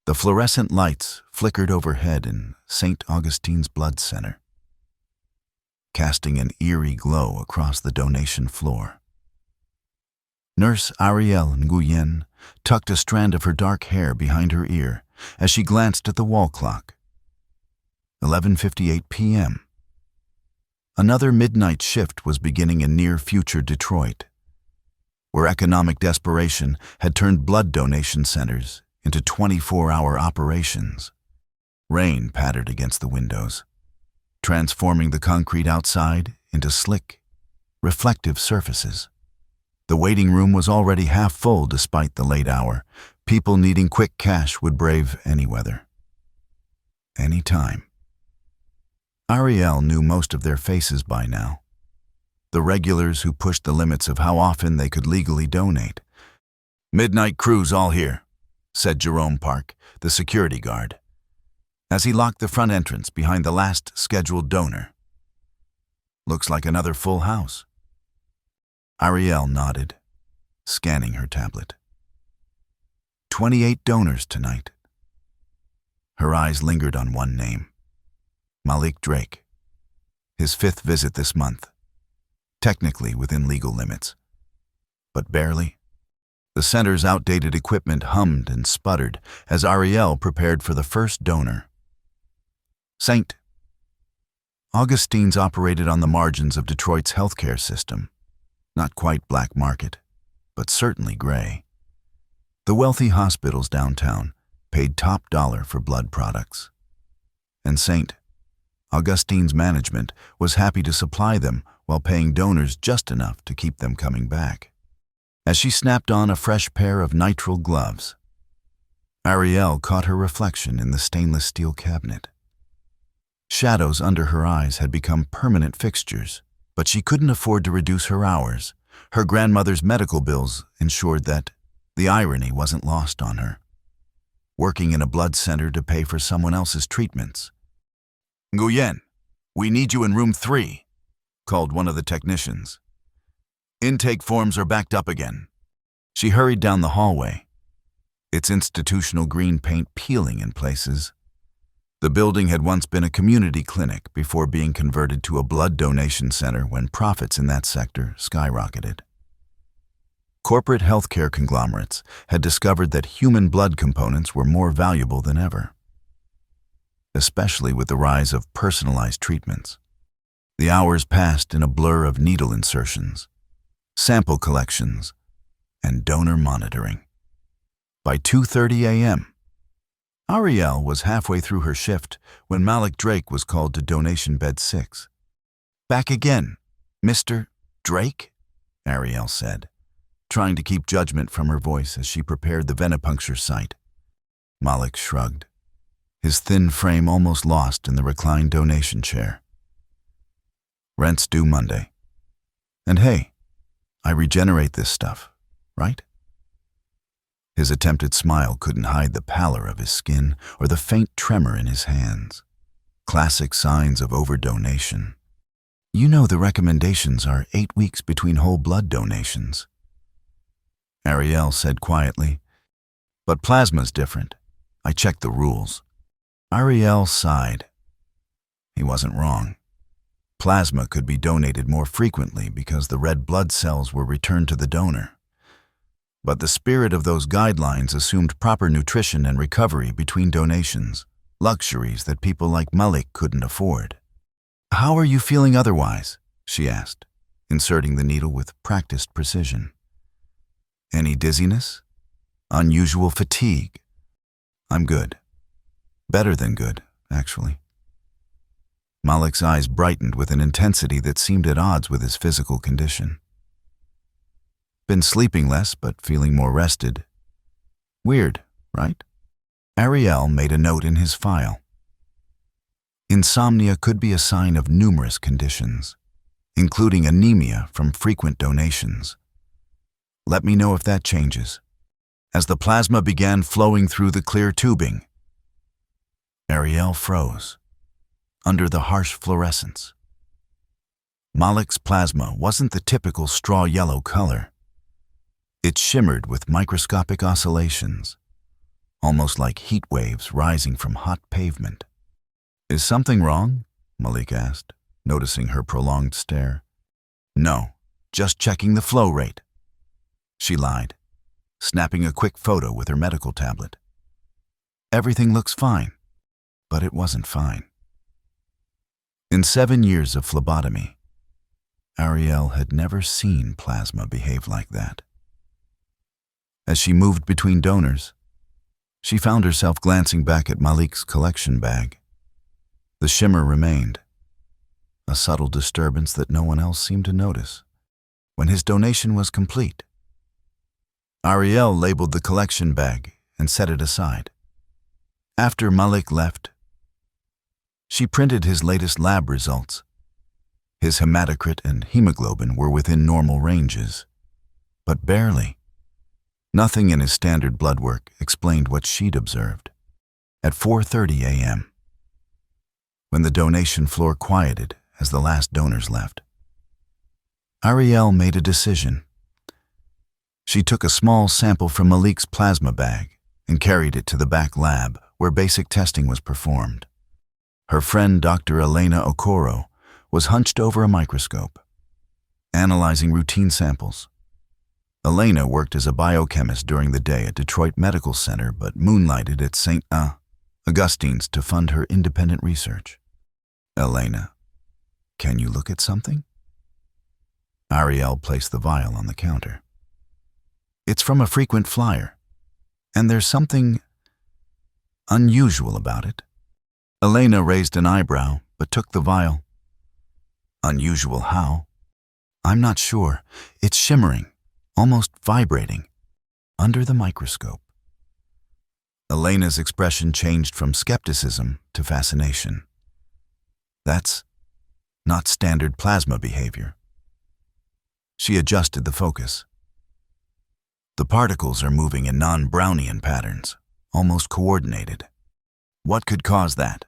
The fluorescent lights flickered overhead in St. Augustine's Blood Center, casting an eerie glow across the donation floor. Nurse Ariel Nguyen tucked a strand of her dark hair behind her ear as she glanced at the wall clock. 11:58 p.m. Another midnight shift was beginning in near-future Detroit, where economic desperation had turned blood donation centers into 24-hour operations. Rain pattered against the windows, transforming the concrete outside into slick, reflective surfaces. The waiting room was already half full despite the late hour. People needing quick cash would brave any weather, any time. Ariel knew most of their faces by now. The regulars who pushed the limits of how often they could legally donate. "Midnight crews all here," said Jerome Park, the security guard, as he locked the front entrance behind the last scheduled donor. "Looks like another full house." Ariel nodded, scanning her tablet. 28 donors tonight. Her eyes lingered on one name, Malik Drake. His 5th visit this month, technically within legal limits, but barely. The center's outdated equipment hummed and sputtered as Ariel prepared for the first donor. St. Augustine's operated on the margins of Detroit's healthcare system. Not quite black market, but certainly gray. The wealthy hospitals downtown paid top dollar for blood products, and St. Augustine's management was happy to supply them while paying donors just enough to keep them coming back. As she snapped on a fresh pair of nitrile gloves, Ariel caught her reflection in the stainless steel cabinet. Shadows under her eyes had become permanent fixtures, but she couldn't afford to reduce her hours. Her grandmother's medical bills ensured that the irony wasn't lost on her. Working in a blood center to pay for someone else's treatments. "Nguyen, we need you in room 3, called one of the technicians. "Intake forms are backed up again." She hurried down the hallway, its institutional green paint peeling in places. The building had once been a community clinic before being converted to a blood donation center when profits in that sector skyrocketed. Corporate healthcare conglomerates had discovered that human blood components were more valuable than ever, especially with the rise of personalized treatments. The hours passed in a blur of needle insertions, sample collections, and donor monitoring. By 2:30 a.m., Ariel was halfway through her shift when Malik Drake was called to donation bed 6. "Back again, Mr. Drake?" Ariel said, trying to keep judgment from her voice as she prepared the venipuncture site. Malik shrugged, his thin frame almost lost in the reclined donation chair. "Rent's due Monday. And hey, I regenerate this stuff, right?" His attempted smile couldn't hide the pallor of his skin or the faint tremor in his hands. Classic signs of overdonation. "You know the recommendations are 8 weeks between whole blood donations," Ariel said quietly. "But plasma's different. I checked the rules." Ariel sighed. He wasn't wrong. Plasma could be donated more frequently because the red blood cells were returned to the donor. But the spirit of those guidelines assumed proper nutrition and recovery between donations, luxuries that people like Malik couldn't afford. "How are you feeling otherwise?" she asked, inserting the needle with practiced precision. "Any dizziness? Unusual fatigue?" "I'm good. Better than good, actually." Malik's eyes brightened with an intensity that seemed at odds with his physical condition. "Been sleeping less, but feeling more rested. Weird, right?" Ariel made a note in his file. Insomnia could be a sign of numerous conditions, including anemia from frequent donations. "Let me know if that changes." As the plasma began flowing through the clear tubing, Ariel froze under the harsh fluorescence. Malik's plasma wasn't the typical straw yellow color. It shimmered with microscopic oscillations, almost like heat waves rising from hot pavement. "Is something wrong?" Malik asked, noticing her prolonged stare. "No, just checking the flow rate," she lied, snapping a quick photo with her medical tablet. "Everything looks fine," but it wasn't fine. In 7 years of phlebotomy, Ariel had never seen plasma behave like that. As she moved between donors, she found herself glancing back at Malik's collection bag. The shimmer remained, a subtle disturbance that no one else seemed to notice. When his donation was complete, Ariel labeled the collection bag and set it aside. After Malik left, she printed his latest lab results. His hematocrit and hemoglobin were within normal ranges, but barely. Nothing in his standard blood work explained what she'd observed. At 4:30 a.m., when the donation floor quieted as the last donors left, Ariel made a decision. She took a small sample from Malik's plasma bag and carried it to the back lab where basic testing was performed. Her friend Dr. Elena Okoro was hunched over a microscope, analyzing routine samples. Elena worked as a biochemist during the day at Detroit Medical Center but moonlighted at St. Augustine's to fund her independent research. "Elena, can you look at something?" Ariel placed the vial on the counter. "It's from a frequent flyer, and there's something unusual about it." Elena raised an eyebrow but took the vial. "Unusual how?" "I'm not sure. It's shimmering, almost vibrating, under the microscope." Elena's expression changed from skepticism to fascination. "That's not standard plasma behavior." She adjusted the focus. "The particles are moving in non-Brownian patterns, almost coordinated. What could cause that?"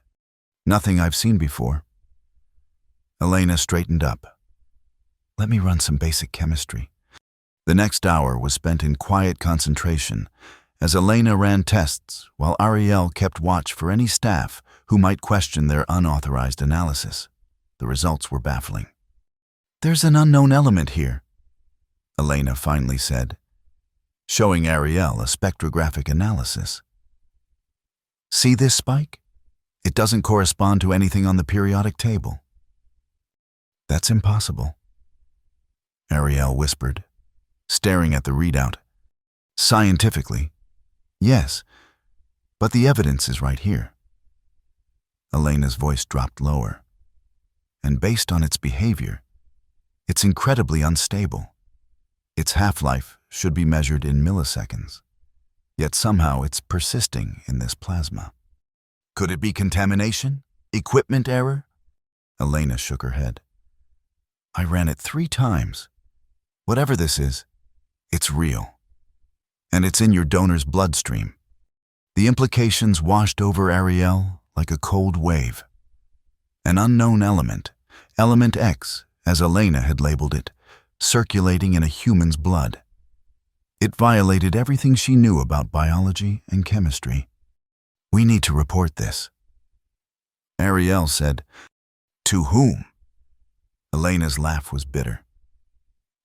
"Nothing I've seen before." Elena straightened up. "Let me run some basic chemistry." The next hour was spent in quiet concentration as Elena ran tests while Ariel kept watch for any staff who might question their unauthorized analysis. The results were baffling. "There's an unknown element here," Elena finally said, showing Ariel a spectrographic analysis. "See this spike? It doesn't correspond to anything on the periodic table." "That's impossible," Ariel whispered, staring at the readout. "Scientifically, yes, but the evidence is right here." Elena's voice dropped lower. "And based on its behavior, it's incredibly unstable. Its half-life should be measured in milliseconds, yet somehow it's persisting in this plasma. Could it be contamination? Equipment error?" Elena shook her head. "I ran it 3 times. Whatever this is, it's real. And it's in your donor's bloodstream." The implications washed over Ariel like a cold wave. An unknown element, Element X, as Elena had labeled it, circulating in a human's blood. It violated everything she knew about biology and chemistry. "We need to report this," Ariel said. "To whom?" Elena's laugh was bitter.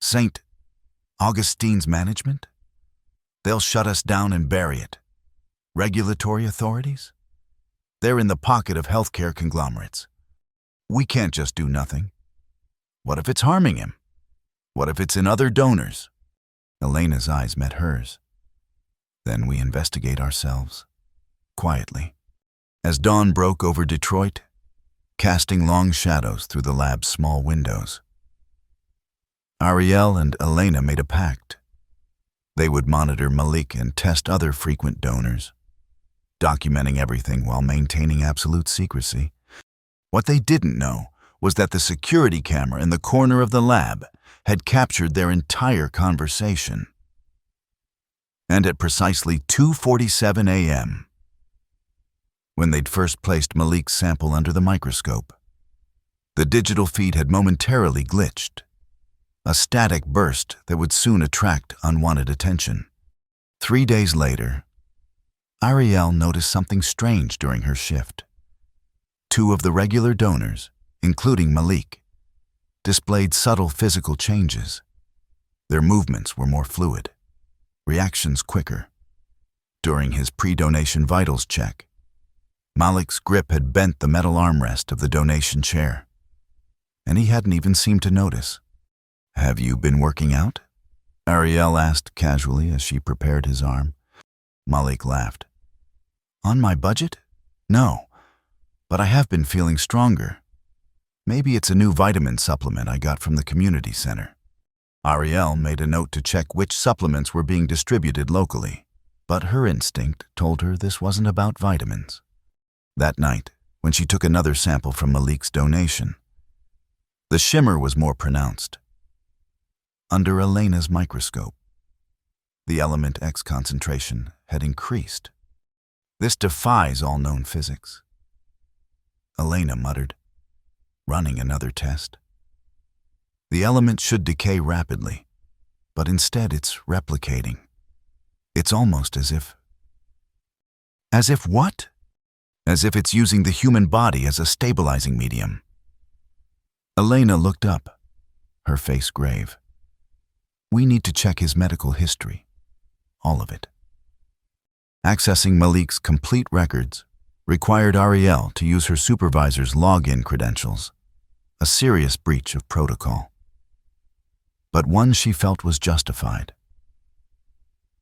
"St. Augustine's management? They'll shut us down and bury it. Regulatory authorities? They're in the pocket of healthcare conglomerates. We can't just do nothing. What if it's harming him? What if it's in other donors?" Elena's eyes met hers. "Then we investigate ourselves." Quietly, as dawn broke over Detroit, casting long shadows through the lab's small windows, Ariel and Elena made a pact. They would monitor Malik and test other frequent donors, documenting everything while maintaining absolute secrecy. What they didn't know was that the security camera in the corner of the lab had captured their entire conversation. And at precisely 2:47 a.m., when they'd first placed Malik's sample under the microscope, the digital feed had momentarily glitched, a static burst that would soon attract unwanted attention. 3 days later, Ariel noticed something strange during her shift. Two of the regular donors, including Malik, displayed subtle physical changes. Their movements were more fluid, reactions quicker. During his pre-donation vitals check, Malik's grip had bent the metal armrest of the donation chair, and he hadn't even seemed to notice. "Have you been working out?" Ariel asked casually as she prepared his arm. Malik laughed. "On my budget? No, but I have been feeling stronger. Maybe it's a new vitamin supplement I got from the community center." Ariel made a note to check which supplements were being distributed locally, but her instinct told her this wasn't about vitamins. That night, when she took another sample from Malik's donation, the shimmer was more pronounced. Under Elena's microscope, the element X concentration had increased. "This defies all known physics," Elena muttered, running another test. "The element should decay rapidly, but instead it's replicating. It's almost as if..." "As if what?" "As if it's using the human body as a stabilizing medium." Elena looked up, her face grave. "We need to check his medical history. All of it." Accessing Malik's complete records required Ariel to use her supervisor's login credentials, a serious breach of protocol, but one she felt was justified.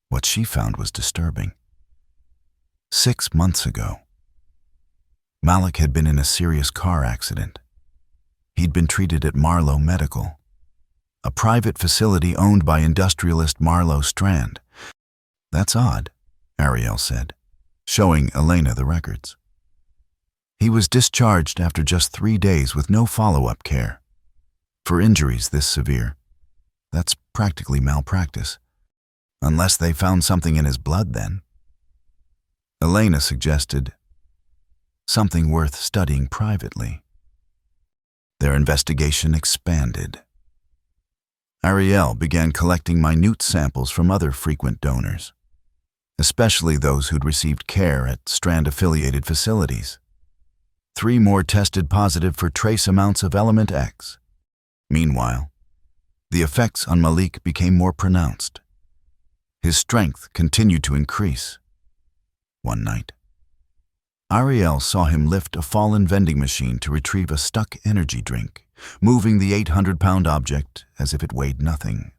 What she found was disturbing. 6 months ago, Malik had been in a serious car accident. He'd been treated at Marlowe Medical, a private facility owned by industrialist Marlowe Strand. "That's odd," Ariel said, showing Elena the records. "He was discharged after just 3 days with no follow-up care. For injuries this severe, that's practically malpractice. Unless they found something in his blood then." Elena suggested something worth studying privately. Their investigation expanded. Ariel began collecting minute samples from other frequent donors, especially those who'd received care at Strand-affiliated facilities. 3 more tested positive for trace amounts of element X. Meanwhile, the effects on Malik became more pronounced. His strength continued to increase. One night, Ariel saw him lift a fallen vending machine to retrieve a stuck energy drink, moving the 800-pound object as if it weighed nothing.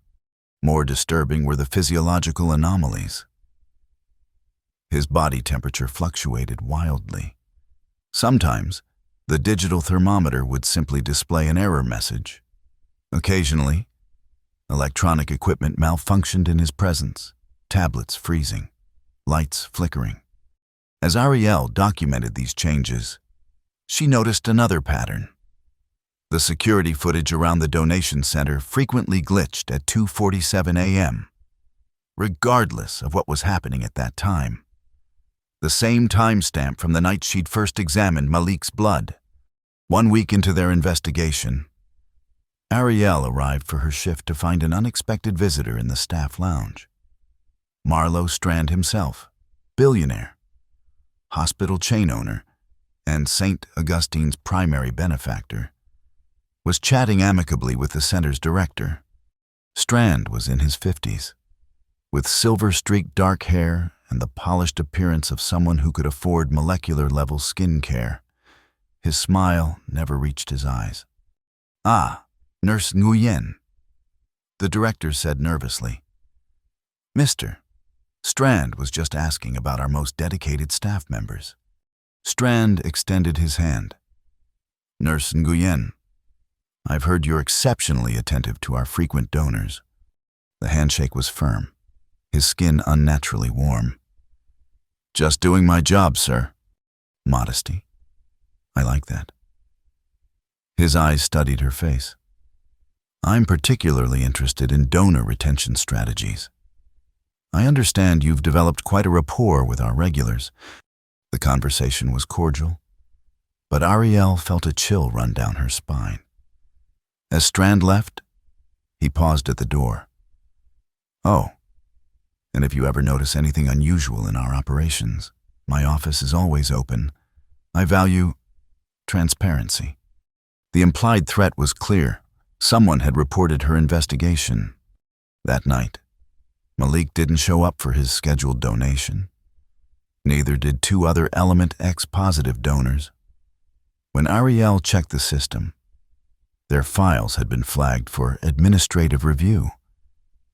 More disturbing were the physiological anomalies. His body temperature fluctuated wildly. Sometimes, the digital thermometer would simply display an error message. Occasionally, electronic equipment malfunctioned in his presence, tablets freezing, lights flickering. As Ariel documented these changes, she noticed another pattern. The security footage around the donation center frequently glitched at 2:47 a.m., regardless of what was happening at that time. The same timestamp from the night she'd first examined Malik's blood. 1 week into their investigation, Ariel arrived for her shift to find an unexpected visitor in the staff lounge. Marlowe Strand himself, billionaire, hospital chain owner, and St. Augustine's primary benefactor, was chatting amicably with the center's director. Strand was in his 50s, with silver-streaked dark hair and the polished appearance of someone who could afford molecular-level skin care. His smile never reached his eyes. "Ah, Nurse Nguyen," the director said nervously. "Mr. Strand was just asking about our most dedicated staff members." Strand extended his hand. "Nurse Nguyen, I've heard you're exceptionally attentive to our frequent donors." The handshake was firm, his skin unnaturally warm. "Just doing my job, sir." Modesty. I like that. His eyes studied her face. "I'm particularly interested in donor retention strategies. I understand you've developed quite a rapport with our regulars." The conversation was cordial, but Ariel felt a chill run down her spine. As Strand left, he paused at the door. "Oh, And if you ever notice anything unusual in our operations, my office is always open. I value transparency. The implied threat was clear. Someone had reported her investigation. That night, Malik didn't show up for his scheduled donation. Neither did two other Element X positive donors. When Ariel checked the system, their files had been flagged for administrative review,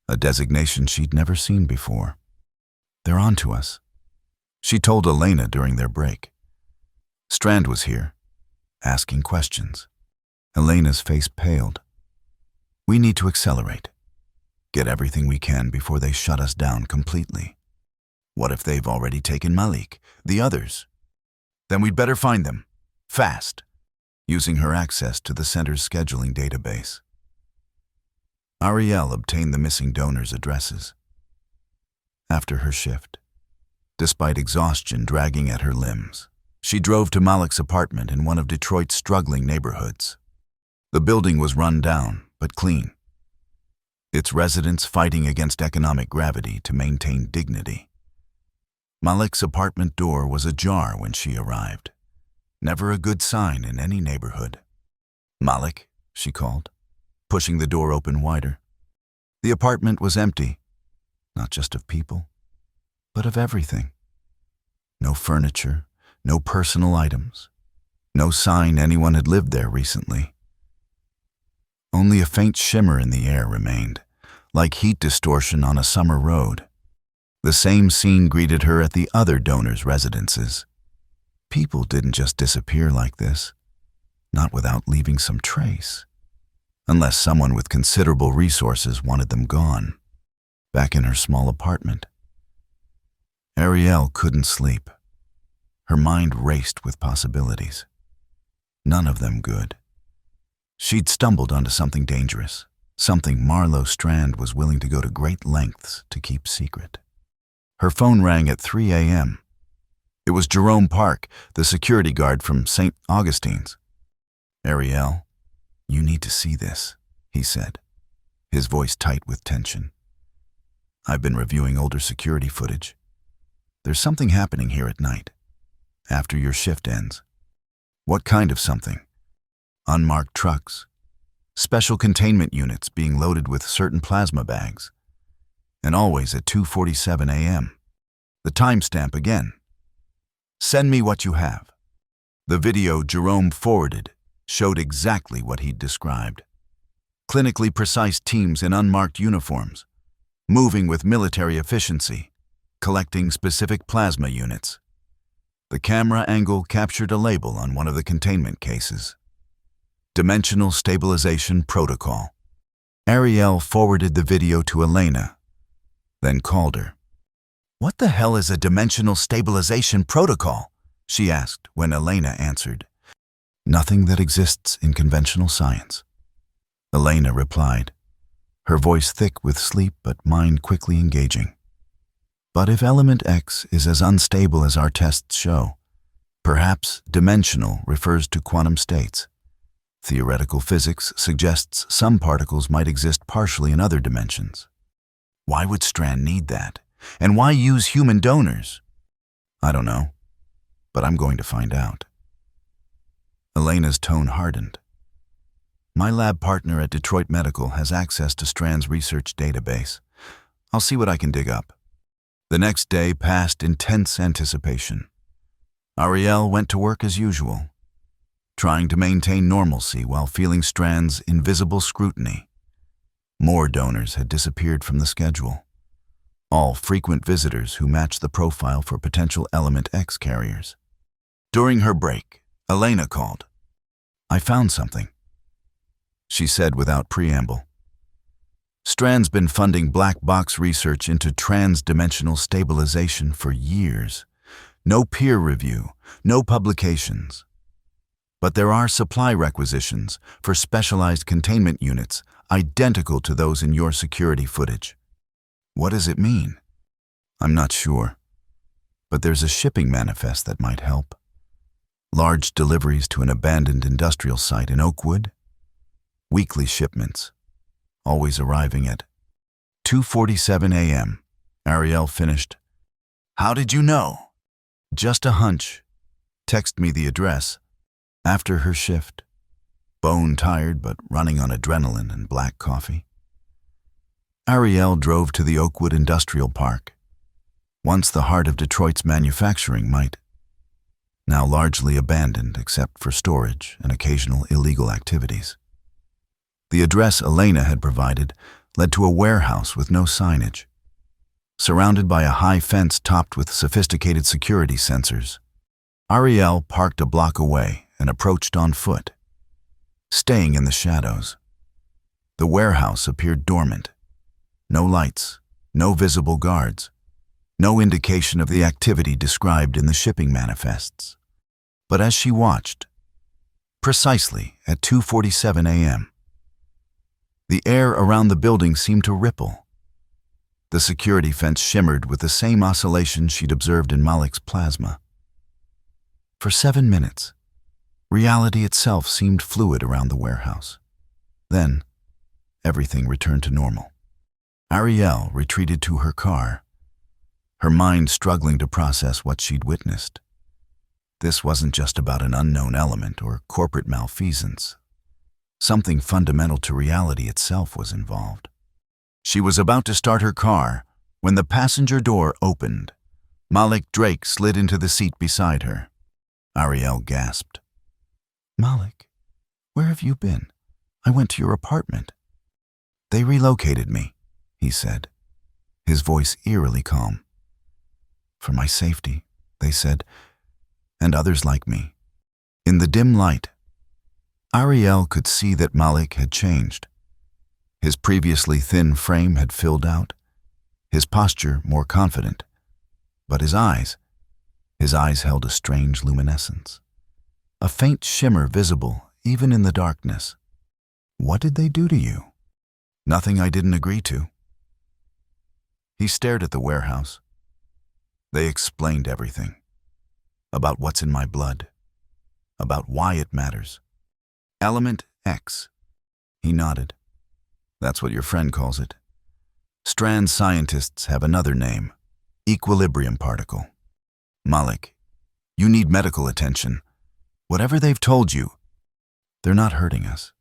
a designation she'd never seen before. They're on to us, she told Elena during their break. Strand was here, asking questions. Elena's face paled. We need to accelerate. Get everything we can before they shut us down completely. What if they've already taken Malik, the others? Then we'd better find them, fast, using her access to the center's scheduling database. Ariel obtained the missing donors' addresses. After her shift, despite exhaustion dragging at her limbs, she drove to Malik's apartment in one of Detroit's struggling neighborhoods. The building was run down, but clean, its residents fighting against economic gravity to maintain dignity. Malik's apartment door was ajar when she arrived. Never a good sign in any neighborhood. Malik, she called, pushing the door open wider. The apartment was empty, not just of people, but of everything. No furniture, no personal items, no sign anyone had lived there recently. Only a faint shimmer in the air remained, like heat distortion on a summer road. The same scene greeted her at the other donors' residences. People didn't just disappear like this, not without leaving some trace. Unless someone with considerable resources wanted them gone. Back in her small apartment, Ariel couldn't sleep. Her mind raced with possibilities. None of them good. She'd stumbled onto something dangerous, something Marlowe Strand was willing to go to great lengths to keep secret. Her phone rang at 3 a.m. It was Jerome Park, the security guard from St. Augustine's. Ariel, you need to see this, he said, his voice tight with tension. I've been reviewing older security footage. There's something happening here at night, after your shift ends. What kind of something? Unmarked trucks, special containment units being loaded with certain plasma bags, and always at 2:47 a.m. The timestamp again. Send me what you have. The video Jerome forwarded showed exactly what he'd described. Clinically precise teams in unmarked uniforms, moving with military efficiency, collecting specific plasma units. The camera angle captured a label on one of the containment cases. Dimensional Stabilization Protocol. Ariel forwarded the video to Elena, then called her. What the hell is a dimensional stabilization protocol? She asked when Elena answered. Nothing that exists in conventional science. Elena replied, her voice thick with sleep but mind quickly engaging. But if Element X is as unstable as our tests show, perhaps dimensional refers to quantum states. Theoretical physics suggests some particles might exist partially in other dimensions. Why would Strand need that? And why use human donors? I don't know, but I'm going to find out. Elena's tone hardened. My lab partner at Detroit Medical has access to Strand's research database. I'll see what I can dig up. The next day passed in tense anticipation. Ariel went to work as usual, trying to maintain normalcy while feeling Strand's invisible scrutiny. More donors had disappeared from the schedule, all frequent visitors who matched the profile for potential Element X carriers. During her break, Elena called. I found something, she said without preamble. Strand's been funding black box research into trans-dimensional stabilization for years. No peer review, no publications. But there are supply requisitions for specialized containment units identical to those in your security footage. What does it mean? I'm not sure, but there's a shipping manifest that might help. Large deliveries to an abandoned industrial site in Oakwood. Weekly shipments, always arriving at 2:47 a.m., Ariel finished. How did you know? Just a hunch. Text me the address. After her shift. Bone tired but running on adrenaline and black coffee. Ariel drove to the Oakwood Industrial Park, once the heart of Detroit's manufacturing might, now largely abandoned except for storage and occasional illegal activities. The address Elena had provided led to a warehouse with no signage, surrounded by a high fence topped with sophisticated security sensors. Ariel parked a block away and approached on foot, staying in the shadows. The warehouse appeared dormant. No lights, no visible guards, no indication of the activity described in the shipping manifests. But as she watched, precisely at 2:47 a.m., the air around the building seemed to ripple. The security fence shimmered with the same oscillation she'd observed in Malik's plasma. For 7 minutes, reality itself seemed fluid around the warehouse. Then, everything returned to normal. Ariel retreated to her car, her mind struggling to process what she'd witnessed. This wasn't just about an unknown element or corporate malfeasance. Something fundamental to reality itself was involved. She was about to start her car when the passenger door opened. Malik Drake slid into the seat beside her. Ariel gasped. Malik, where have you been? I went to your apartment. They relocated me, he said, his voice eerily calm. For my safety, they said, and others like me. In the dim light, Ariel could see that Malik had changed. His previously thin frame had filled out, his posture more confident, but his eyes held a strange luminescence, a faint shimmer visible even in the darkness. What did they do to you? Nothing I didn't agree to. He stared at the warehouse. They explained everything. About what's in my blood. About why it matters. Element X. He nodded. That's what your friend calls it. Strand scientists have another name. Equilibrium particle. Malik, you need medical attention. Whatever they've told you, they're not hurting us.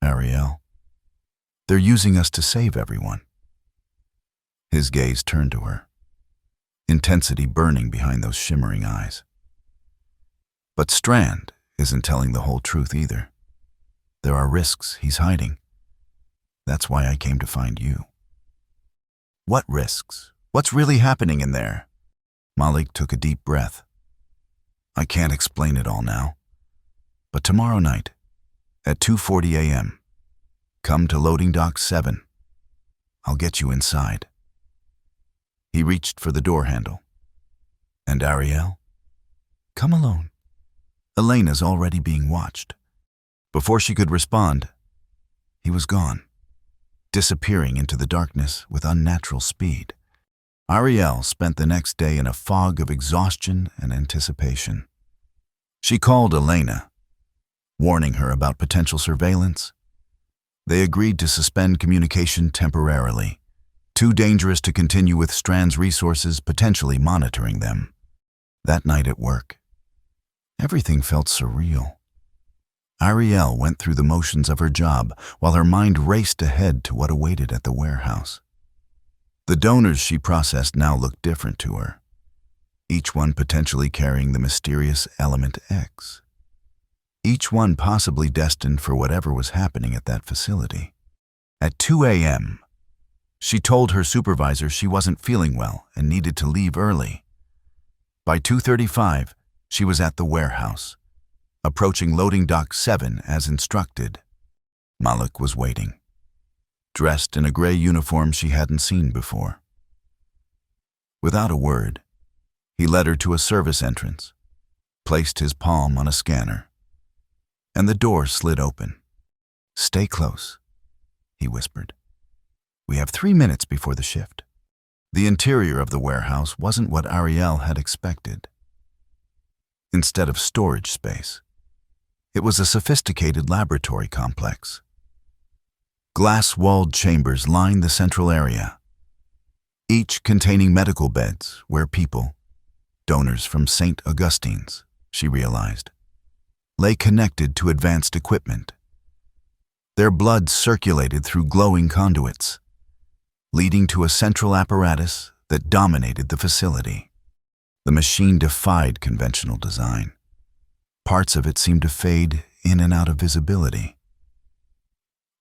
Ariel. They're using us to save everyone. His gaze turned to her, intensity burning behind those shimmering eyes. But Strand isn't telling the whole truth either. There are risks he's hiding. That's why I came to find you. What risks? What's really happening in there? Malik took a deep breath. I can't explain it all now. But tomorrow night, at 2:40 a.m., come to loading dock 7. I'll get you inside. He reached for the door handle. And Ariel? Come alone. Elena's already being watched. Before she could respond, he was gone, disappearing into the darkness with unnatural speed. Ariel spent the next day in a fog of exhaustion and anticipation. She called Elena, warning her about potential surveillance. They agreed to suspend communication temporarily, too dangerous to continue with Strand's resources potentially monitoring them. That night at work, everything felt surreal. Ariel went through the motions of her job while her mind raced ahead to what awaited at the warehouse. The donors she processed now looked different to her, each one potentially carrying the mysterious element X. Each one possibly destined for whatever was happening at that facility. At 2 a.m., she told her supervisor she wasn't feeling well and needed to leave early. By 2:35, she was at the warehouse, approaching loading dock 7 as instructed. Malik was waiting, dressed in a gray uniform she hadn't seen before. Without a word, he led her to a service entrance, placed his palm on a scanner, and the door slid open. Stay close, he whispered. We have 3 minutes before the shift. The interior of the warehouse wasn't what Ariel had expected. Instead of storage space, it was a sophisticated laboratory complex. Glass-walled chambers lined the central area, each containing medical beds where people, donors from St. Augustine's, she realized, lay connected to advanced equipment. Their blood circulated through glowing conduits, leading to a central apparatus that dominated the facility. The machine defied conventional design. Parts of it seemed to fade in and out of visibility.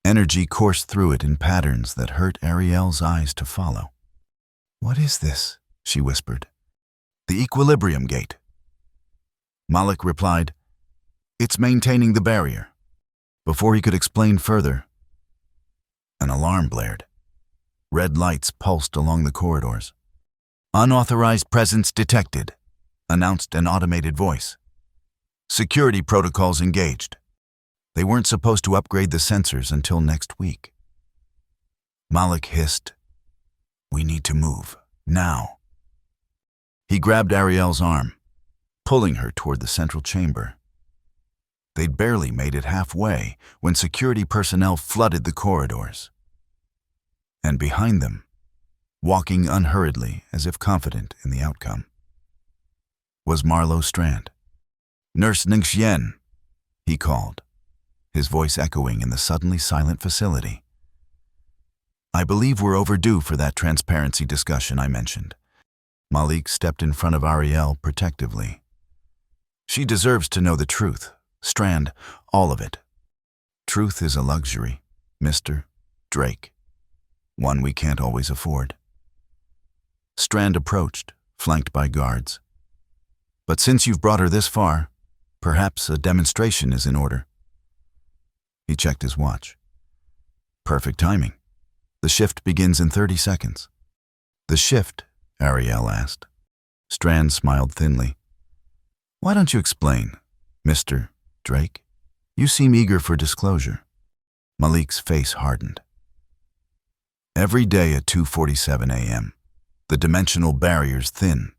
Energy coursed through it in patterns that hurt Ariel's eyes to follow. "What is this?" she whispered. "The equilibrium gate." Malik replied, "It's maintaining the barrier." Before he could explain further, an alarm blared. Red lights pulsed along the corridors. "Unauthorized presence detected," announced an automated voice. "Security protocols engaged." They weren't supposed to upgrade the sensors until next week. Malik hissed, "We need to move, now." He grabbed Ariel's arm, pulling her toward the central chamber. They'd barely made it halfway when security personnel flooded the corridors. And behind them, walking unhurriedly as if confident in the outcome, was Marlowe Strand. "Nurse Ningxian," he called, his voice echoing in the suddenly silent facility. "I believe we're overdue for that transparency discussion I mentioned." Malik stepped in front of Ariel protectively. "She deserves to know the truth. Strand, all of it. Truth is a luxury, Mr. Drake. One we can't always afford." Strand approached, flanked by guards. "But since you've brought her this far, perhaps a demonstration is in order." He checked his watch. "Perfect timing. The shift begins in 30 seconds. "The shift?" Ariel asked. Strand smiled thinly. "Why don't you explain, Mr. Drake? You seem eager for disclosure." Malik's face hardened. "Every day at 2:47 a.m., the dimensional barriers thin.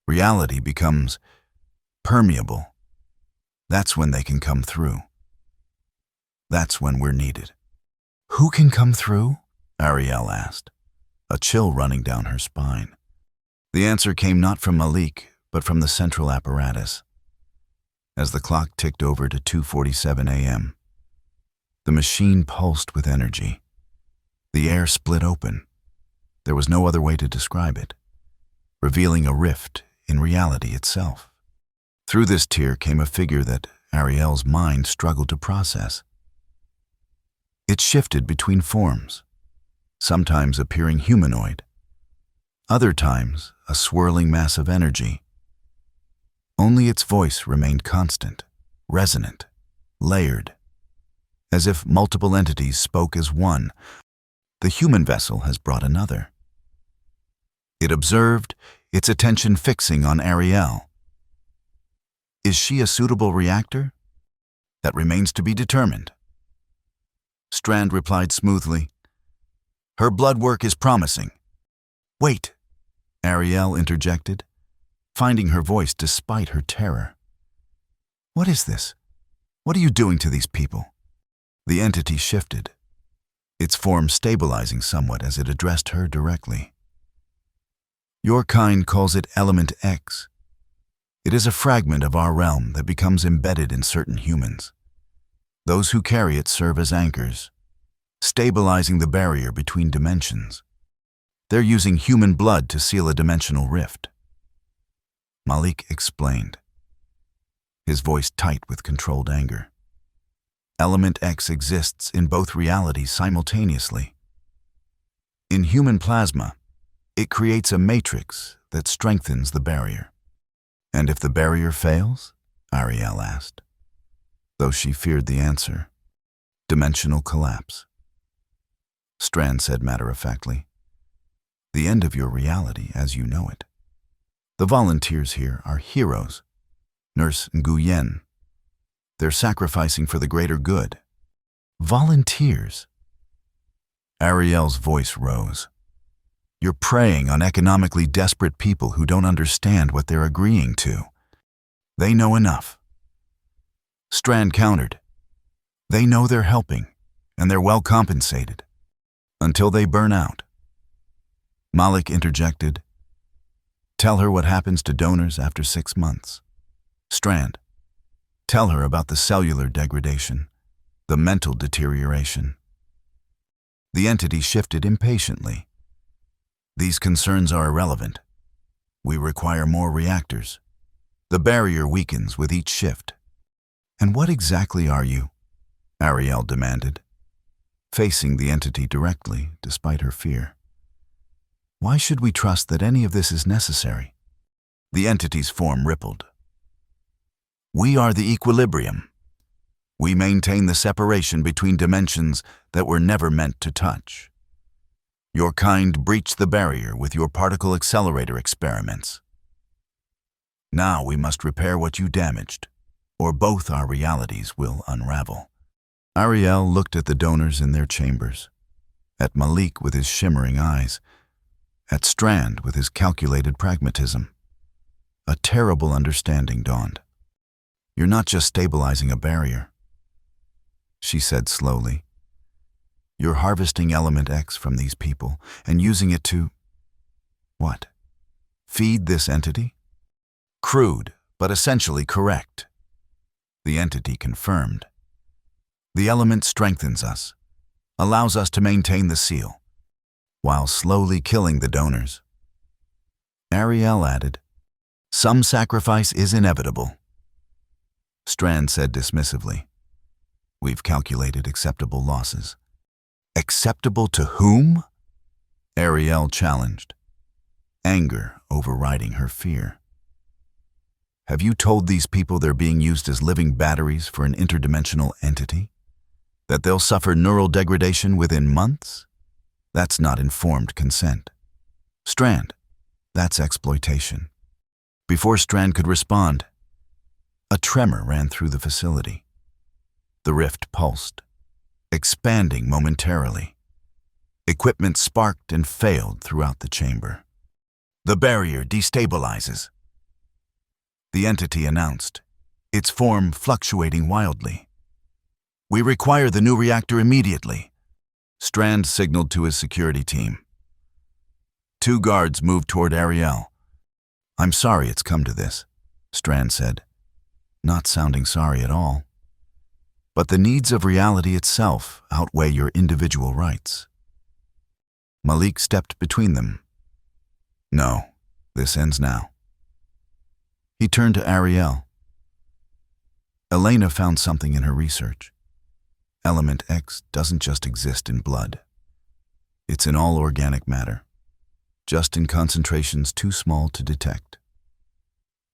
Reality becomes permeable. That's when they can come through. That's when we're needed." "Who can come through?" Ariel asked, a chill running down her spine. The answer came not from Malik, but from the central apparatus. As the clock ticked over to 2:47 a.m., the machine pulsed with energy. The air split open. There was no other way to describe it, revealing a rift in reality itself. Through this tear came a figure that Ariel's mind struggled to process. It shifted between forms, sometimes appearing humanoid, other times a swirling mass of energy. Only its voice remained constant, resonant, layered, as if multiple entities spoke as one. The human vessel has brought another. It observed, its attention fixing on Ariel. Is she a suitable reactor? That remains to be determined. Strand replied smoothly, "Her blood work is promising." "Wait," Ariel interjected, finding her voice despite her terror. "What is this? What are you doing to these people?" The entity shifted, its form stabilizing somewhat as it addressed her directly. "Your kind calls it Element X. It is a fragment of our realm that becomes embedded in certain humans. Those who carry it serve as anchors, stabilizing the barrier between dimensions. They're using human blood to seal a dimensional rift." Malik explained, his voice tight with controlled anger. Element X exists in both realities simultaneously. In human plasma, it creates a matrix that strengthens the barrier. "And if the barrier fails?" Ariel asked, though she feared the answer. "Dimensional collapse." Strand said matter-of-factly, "The end of your reality as you know it. The volunteers here are heroes. Nurse Nguyen. They're sacrificing for the greater good." "Volunteers?" Ariel's voice rose. "You're preying on economically desperate people who don't understand what they're agreeing to. They know enough." Strand countered, "They know they're helping, and they're well compensated. Until they burn out." Malik interjected. Tell her what happens to donors after 6 months. Strand. Tell her about the cellular degradation, the mental deterioration. The entity shifted impatiently. These concerns are irrelevant. We require more reactors. The barrier weakens with each shift. And what exactly are you? Ariel demanded, facing the entity directly despite her fear. Why should we trust that any of this is necessary? The entity's form rippled. We are the equilibrium. We maintain the separation between dimensions that were never meant to touch. Your kind breached the barrier with your particle accelerator experiments. Now we must repair what you damaged, or both our realities will unravel. Ariel looked at the donors in their chambers, at Malik with his shimmering eyes, at Strand with his calculated pragmatism. A terrible understanding dawned. You're not just stabilizing a barrier, she said slowly. You're harvesting element X from these people and using it to… what? Feed this entity? Crude, but essentially correct. The entity confirmed. The element strengthens us, allows us to maintain the seal, while slowly killing the donors. Ariel added, some sacrifice is inevitable. Strand said dismissively, we've calculated acceptable losses. Acceptable to whom? Ariel challenged, anger overriding her fear. Have you told these people they're being used as living batteries for an interdimensional entity? That they'll suffer neural degradation within months? That's not informed consent. Strand, that's exploitation. Before Strand could respond, a tremor ran through the facility. The rift pulsed, expanding momentarily. Equipment sparked and failed throughout the chamber. The barrier destabilizes, the entity announced, its form fluctuating wildly. We require the new reactor immediately. Strand signaled to his security team. 2 guards moved toward Ariel. I'm sorry it's come to this, Strand said, not sounding sorry at all. But the needs of reality itself outweigh your individual rights. Malik stepped between them. No, this ends now. He turned to Ariel. Elena found something in her research. Element X doesn't just exist in blood. It's in all organic matter, just in concentrations too small to detect.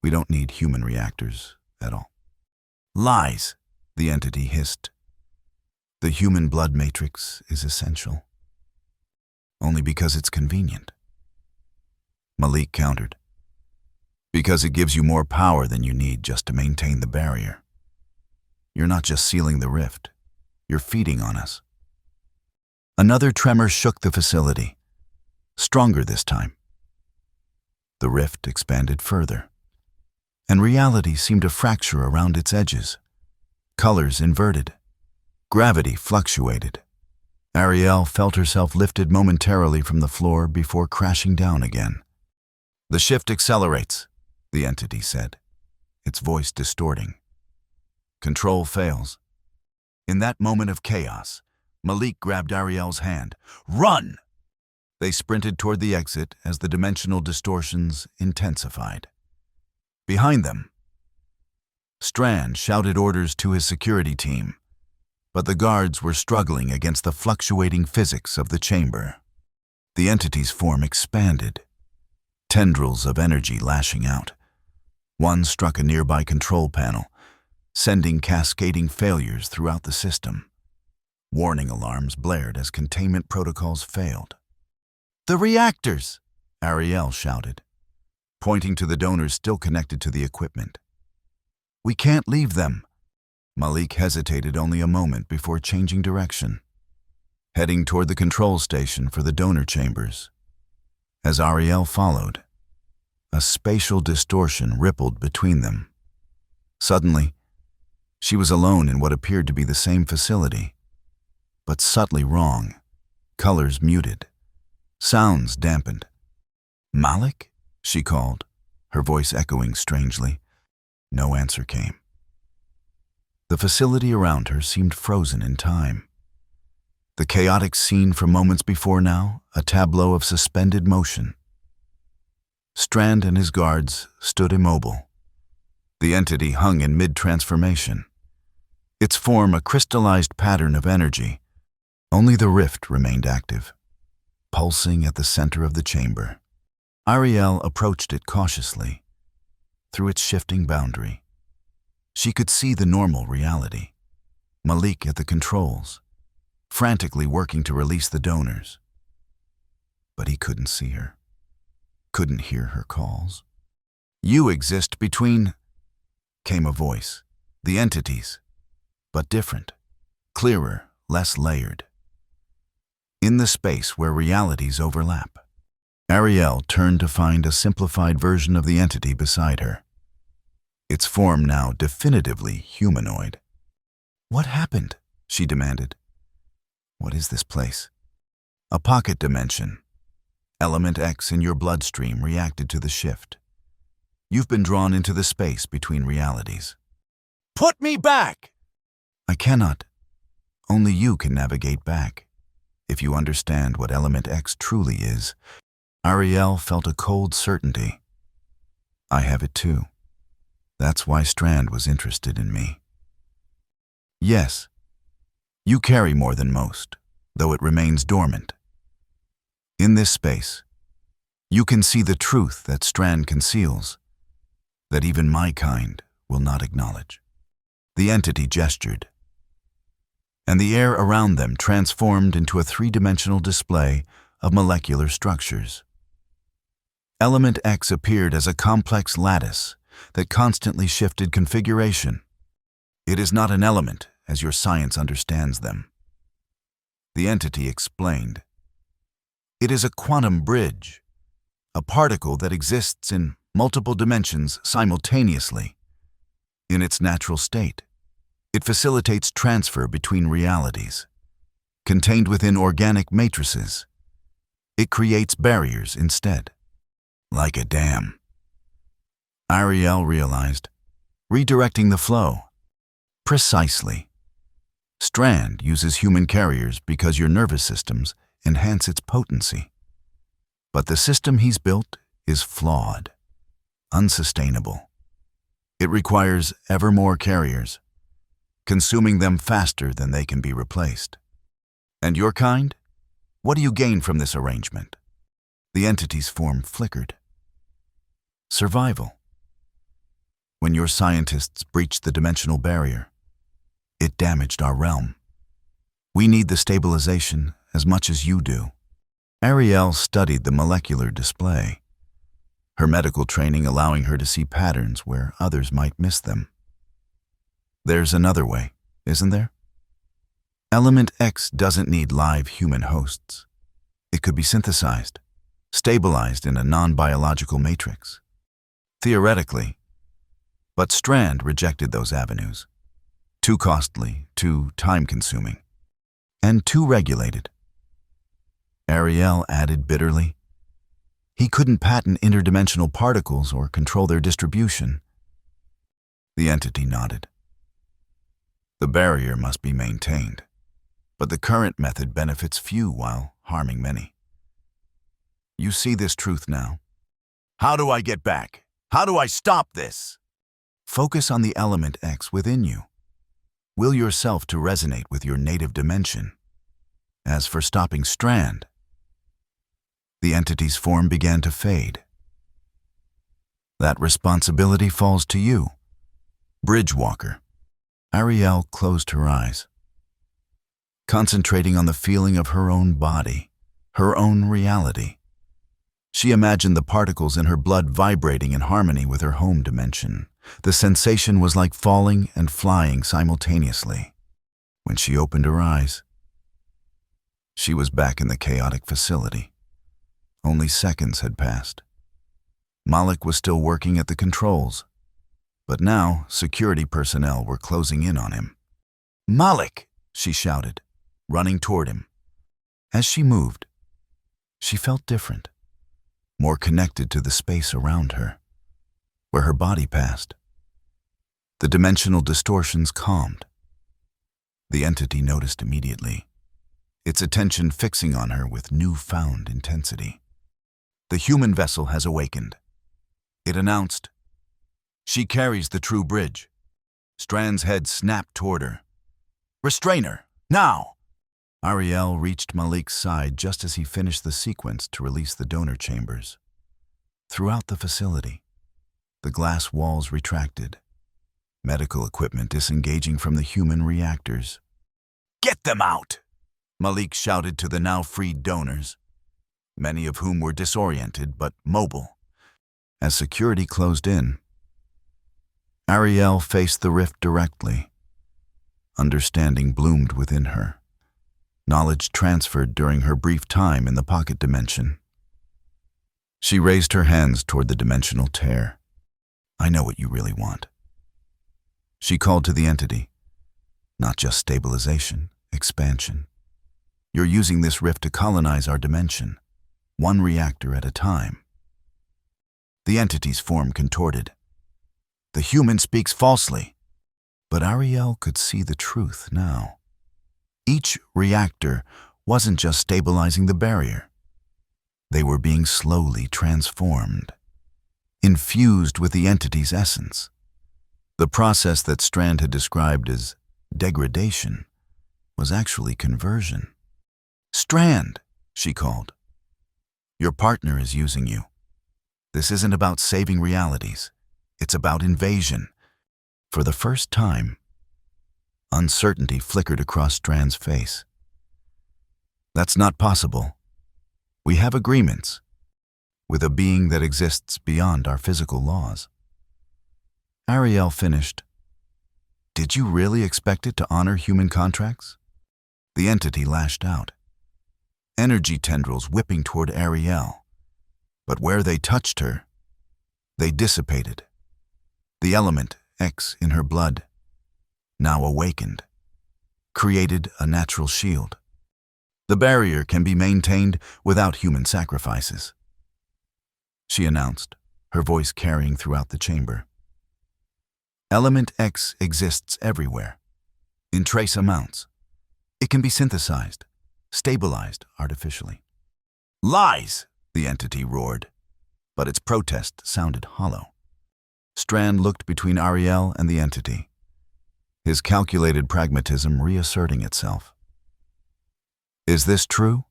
We don't need human reactors at all. Lies, the entity hissed. The human blood matrix is essential. Only because it's convenient. Malik countered. Because it gives you more power than you need just to maintain the barrier. You're not just sealing the rift, you're feeding on us. Another tremor shook the facility, stronger this time. The rift expanded further, and reality seemed to fracture around its edges. Colors inverted. Gravity fluctuated. Ariel felt herself lifted momentarily from the floor before crashing down again. The shift accelerates, the entity said, its voice distorting. Control fails. In that moment of chaos, Malik grabbed Ariel's hand. Run! They sprinted toward the exit as the dimensional distortions intensified. Behind them, Strand shouted orders to his security team, but the guards were struggling against the fluctuating physics of the chamber. The entity's form expanded, tendrils of energy lashing out. One struck a nearby control panel, sending cascading failures throughout the system. Warning alarms blared as containment protocols failed. The reactors! Ariel shouted, pointing to the donors still connected to the equipment. We can't leave them. Malik hesitated only a moment before changing direction, heading toward the control station for the donor chambers. As Ariel followed, a spatial distortion rippled between them. Suddenly, she was alone in what appeared to be the same facility, but subtly wrong. Colors muted, sounds dampened. Malik? She called, her voice echoing strangely. No answer came. The facility around her seemed frozen in time. The chaotic scene from moments before now, a tableau of suspended motion. Strand and his guards stood immobile. The entity hung in mid-transformation. Its form a crystallized pattern of energy. Only the rift remained active, pulsing at the center of the chamber. Ariel approached it cautiously. Through its shifting boundary, she could see the normal reality. Malik at the controls, frantically working to release the donors. But he couldn't see her, couldn't hear her calls. "You exist between," came a voice. "The entities, but different, clearer, less layered. In the space where realities overlap." Ariel turned to find a simplified version of the entity beside her, its form now definitively humanoid. "What happened?" she demanded. "What is this place?" "A pocket dimension. Element X in your bloodstream reacted to the shift. You've been drawn into the space between realities." "Put me back!" "I cannot. Only you can navigate back, if you understand what Element X truly is." Ariel felt a cold certainty. "I have it too. That's why Strand was interested in me." "Yes, you carry more than most, though it remains dormant. In this space, you can see the truth that Strand conceals, that even my kind will not acknowledge." The entity gestured, and the air around them transformed into a three-dimensional display of molecular structures. Element X appeared as a complex lattice that constantly shifted configuration. "It is not an element as your science understands them," the entity explained. "It is a quantum bridge, a particle that exists in multiple dimensions simultaneously. In its natural state, it facilitates transfer between realities. Contained within organic matrices, it creates barriers instead. Like a dam." Ariel realized, redirecting the flow. "Precisely. Strand uses human carriers because your nervous systems enhance its potency. But the system he's built is flawed, unsustainable. It requires ever more carriers, consuming them faster than they can be replaced. And your kind? What do you gain from this arrangement?" The entity's form flickered. "Survival. When your scientists breached the dimensional barrier, it damaged our realm. We need the stabilization as much as you do." Ariel studied the molecular display, her medical training allowing her to see patterns where others might miss them. "There's another way, isn't there? Element X doesn't need live human hosts. It could be synthesized, stabilized in a non-biological matrix. Theoretically, but Strand rejected those avenues. Too costly, too time-consuming, and too regulated." Ariel added bitterly, "He couldn't patent interdimensional particles or control their distribution." The entity nodded. "The barrier must be maintained, but the current method benefits few while harming many. You see this truth now. How do I get back? How do I stop this?" Focus on the Element X within you. Will yourself to resonate with your native dimension. As for stopping Strand, the entity's form began to fade. "That responsibility falls to you, Bridgewalker." Ariel closed her eyes, concentrating on the feeling of her own body, her own reality. She imagined the particles in her blood vibrating in harmony with her home dimension. The sensation was like falling and flying simultaneously. When she opened her eyes, she was back in the chaotic facility. Only seconds had passed. Malik was still working at the controls, but now security personnel were closing in on him. "Malik!" she shouted, running toward him. As she moved, she felt different. more connected to the space around her, where her body passed. The dimensional distortions calmed. The entity noticed immediately, its attention fixing on her with newfound intensity. The human vessel has awakened. It announced. She carries the true bridge. Strand's head snapped toward her. Restrain her, now! Ariel reached Malik's side just as he finished the sequence to release the donor chambers. Throughout the facility, the glass walls retracted, medical equipment disengaging from the human reactors. Get them out! Malik shouted to the now freed donors, many of whom were disoriented but mobile. As security closed in, Ariel faced the rift directly. Understanding bloomed within her, knowledge transferred during her brief time in the pocket dimension. She raised her hands toward the dimensional tear. I know what you really want. She called to the entity. Not just stabilization, expansion. You're using this rift to colonize our dimension, one reactor at a time. The entity's form contorted. The human speaks falsely. But Ariel could see the truth now. Each reactor wasn't just stabilizing the barrier. They were being slowly transformed, infused with the entity's essence. The process that Strand had described as degradation was actually conversion. Strand, she called. Your partner is using you. This isn't about saving realities. It's about invasion. For the first time, uncertainty flickered across Strand's face. That's not possible. We have agreements with a being that exists beyond our physical laws. Ariel finished. Did you really expect it to honor human contracts? The entity lashed out, energy tendrils whipping toward Ariel. But where they touched her, they dissipated. The element X in her blood, now awakened, created a natural shield. The barrier can be maintained without human sacrifices, she announced, her voice carrying throughout the chamber. Element X exists everywhere, in trace amounts. It can be synthesized, stabilized artificially. Lies, the entity roared, but its protest sounded hollow. Strand looked between Ariel and the entity, his calculated pragmatism reasserting itself. Is this true?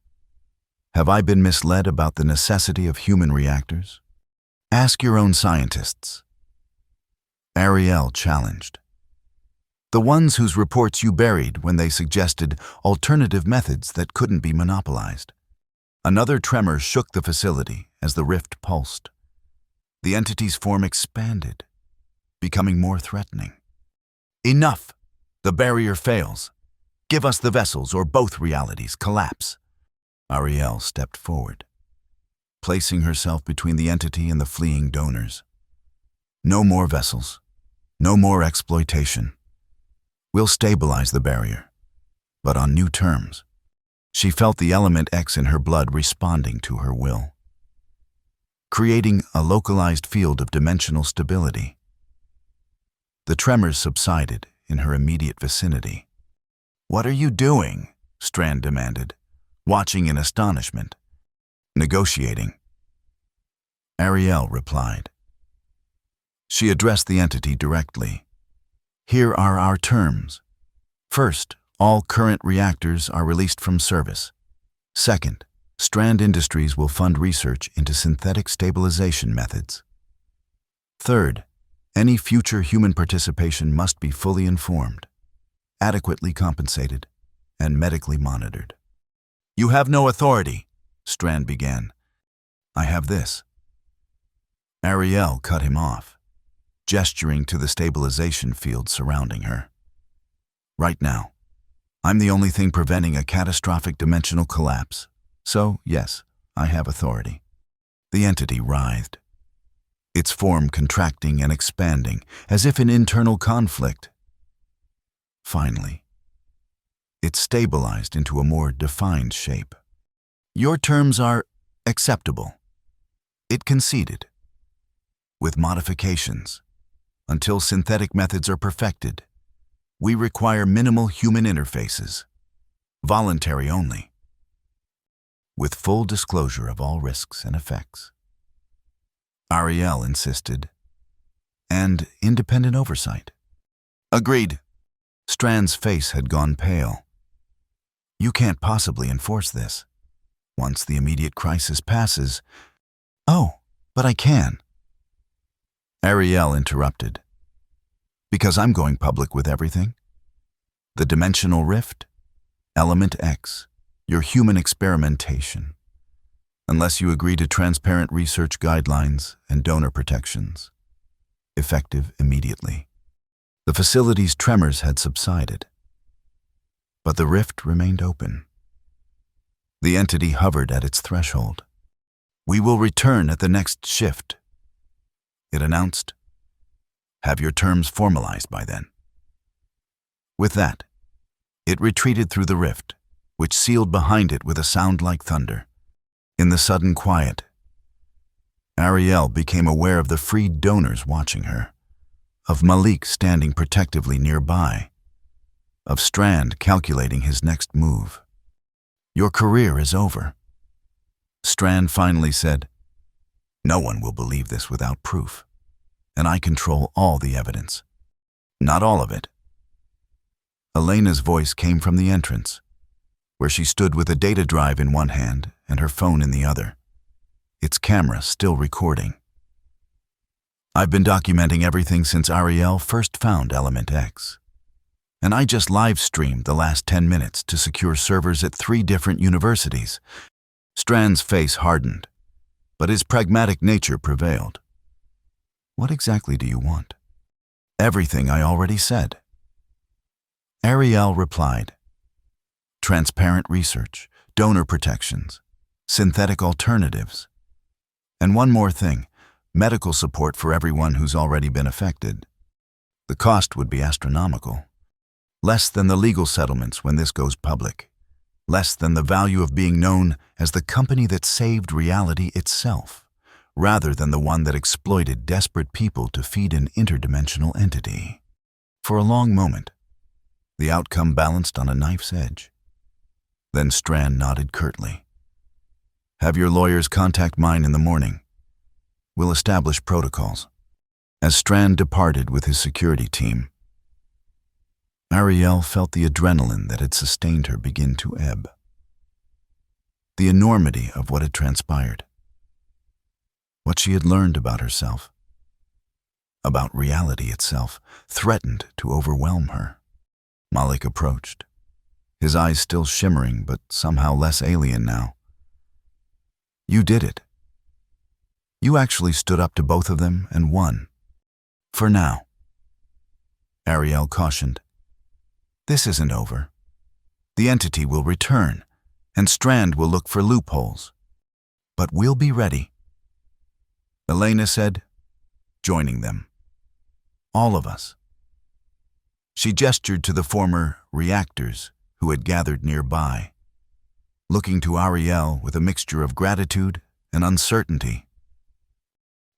Have I been misled about the necessity of human reactors? Ask your own scientists. Ariel challenged. The ones whose reports you buried when they suggested alternative methods that couldn't be monopolized. Another tremor shook the facility as the rift pulsed. The entity's form expanded, becoming more threatening. Enough! The barrier fails. Give us the vessels or both realities collapse. Ariel stepped forward, placing herself between the entity and the fleeing donors. No more vessels. No more exploitation. We'll stabilize the barrier, but on new terms. She felt the element X in her blood responding to her will, creating a localized field of dimensional stability. The tremors subsided in her immediate vicinity. What are you doing? Strand demanded, watching in astonishment. Negotiating. Ariel replied. She addressed the entity directly. Here are our terms. First, all current reactors are released from service. Second, Strand Industries will fund research into synthetic stabilization methods. Third, any future human participation must be fully informed, adequately compensated, and medically monitored. You have no authority, Strand began. I have this. Ariel cut him off, gesturing to the stabilization field surrounding her. Right now, I'm the only thing preventing a catastrophic dimensional collapse. So, yes, I have authority. The entity writhed, its form contracting and expanding as if in internal conflict. Finally, it stabilized into a more defined shape. Your terms are acceptable. It conceded, with modifications, until synthetic methods are perfected, we require minimal human interfaces, voluntary only, with full disclosure of all risks and effects. Ariel insisted, and independent oversight. Agreed. Strand's face had gone pale. You can't possibly enforce this. Once the immediate crisis passes. Oh, but I can. Ariel interrupted. Because I'm going public with everything. The dimensional rift, Element X, your human experimentation. Unless you agree to transparent research guidelines and donor protections. Effective immediately. The facility's tremors had subsided, but the rift remained open. The entity hovered at its threshold. We will return at the next shift, it announced. Have your terms formalized by then. With that, it retreated through the rift, which sealed behind it with a sound like thunder. In the sudden quiet, Ariel became aware of the freed donors watching her, of Malik standing protectively nearby, of Strand calculating his next move. Your career is over. Strand finally said, no one will believe this without proof, and I control all the evidence. Not all of it. Elena's voice came from the entrance, where she stood with a data drive in one hand and her phone in the other, its camera still recording. I've been documenting everything since Ariel first found Element X. And I just live-streamed the last 10 minutes to secure servers at 3 different universities. Strand's face hardened, but his pragmatic nature prevailed. What exactly do you want? Everything I already said. Ariel replied. Transparent research, donor protections, synthetic alternatives. And one more thing. Medical support for everyone who's already been affected. The cost would be astronomical. Less than the legal settlements when this goes public. Less than the value of being known as the company that saved reality itself, rather than the one that exploited desperate people to feed an interdimensional entity. For a long moment, the outcome balanced on a knife's edge. Then Strand nodded curtly. Have your lawyers contact mine in the morning. We'll establish protocols. As Strand departed with his security team, Ariel felt the adrenaline that had sustained her begin to ebb. The enormity of what had transpired. What she had learned about herself, about reality itself, threatened to overwhelm her. Malik approached, his eyes still shimmering but somehow less alien now. You did it. You actually stood up to both of them and won. For now. Ariel cautioned. This isn't over. The entity will return, and Strand will look for loopholes. But we'll be ready. Elena said, joining them. All of us. She gestured to the former reactors who had gathered nearby, looking to Ariel with a mixture of gratitude and uncertainty.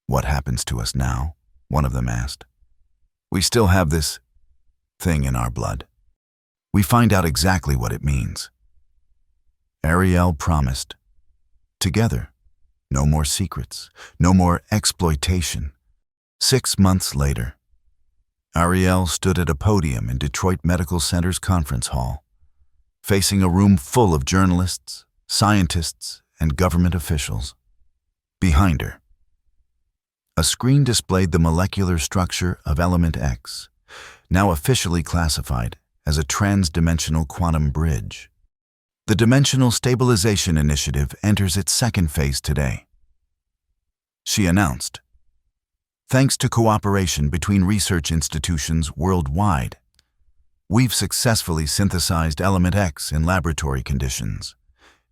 What happens to us now? One of them asked. We still have this thing in our blood. We find out exactly what it means. Ariel promised. Together, no more secrets, no more exploitation. 6 months later, Ariel stood at a podium in Detroit Medical Center's conference hall, facing a room full of journalists, scientists, and government officials. Behind her, a screen displayed the molecular structure of Element X, now officially classified as a trans-dimensional quantum bridge. The Dimensional Stabilization Initiative enters its second phase today. She announced, thanks to cooperation between research institutions worldwide, we've successfully synthesized Element X in laboratory conditions.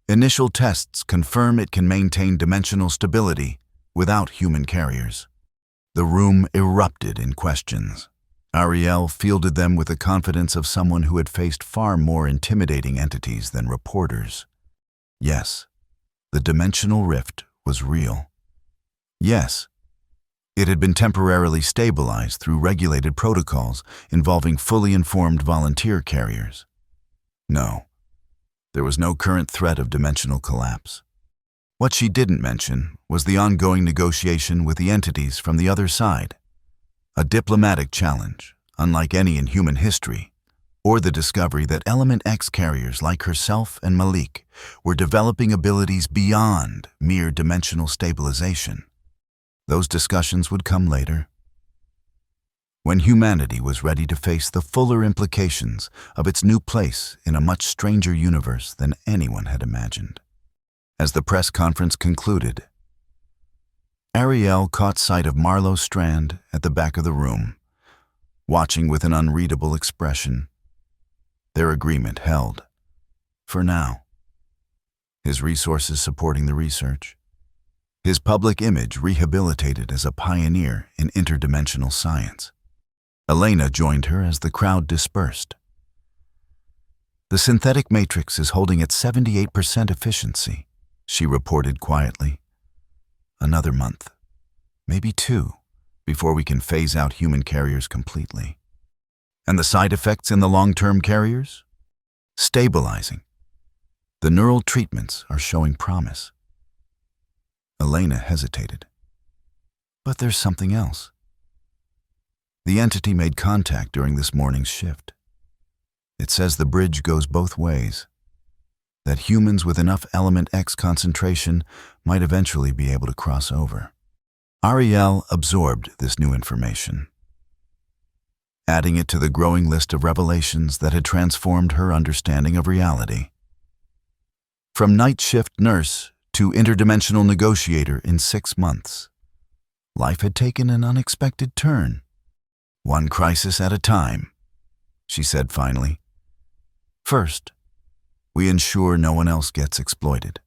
Initial tests confirm it can maintain dimensional stability without human carriers. The room erupted in questions. Ariel fielded them with the confidence of someone who had faced far more intimidating entities than reporters. Yes, the dimensional rift was real. Yes, it had been temporarily stabilized through regulated protocols involving fully informed volunteer carriers. No, there was no current threat of dimensional collapse. What she didn't mention was the ongoing negotiation with the entities from the other side, a diplomatic challenge, unlike any in human history, or the discovery that Element X carriers like herself and Malik were developing abilities beyond mere dimensional stabilization. Those discussions would come later, when humanity was ready to face the fuller implications of its new place in a much stranger universe than anyone had imagined. As the press conference concluded, Ariel caught sight of Marlowe Strand at the back of the room, watching with an unreadable expression. Their agreement held, for now. His resources supporting the research, his public image rehabilitated as a pioneer in interdimensional science. Elena joined her as the crowd dispersed. The synthetic matrix is holding at 78% efficiency, she reported quietly. Another month, maybe 2, before we can phase out human carriers completely. And the side effects in the long-term carriers? Stabilizing. The neural treatments are showing promise. Elena hesitated. But there's something else. The entity made contact during this morning's shift. It says the bridge goes both ways, that humans with enough Element X concentration might eventually be able to cross over. Ariel absorbed this new information, adding it to the growing list of revelations that had transformed her understanding of reality. From night shift nurse to interdimensional negotiator in 6 months, life had taken an unexpected turn. One crisis at a time, she said finally. First, we ensure no one else gets exploited.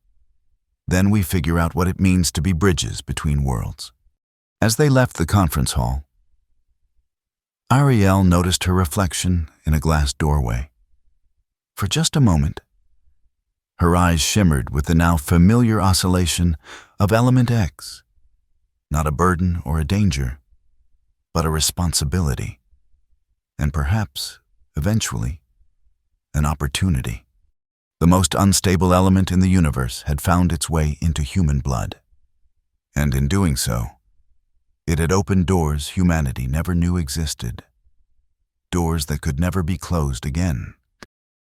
Then we figure out what it means to be bridges between worlds. As they left the conference hall, Ariel noticed her reflection in a glass doorway. For just a moment, her eyes shimmered with the now familiar oscillation of Element X, not a burden or a danger, but a responsibility, and perhaps, eventually, an opportunity. The most unstable element in the universe had found its way into human blood, and in doing so, it had opened doors humanity never knew existed, doors that could never be closed again.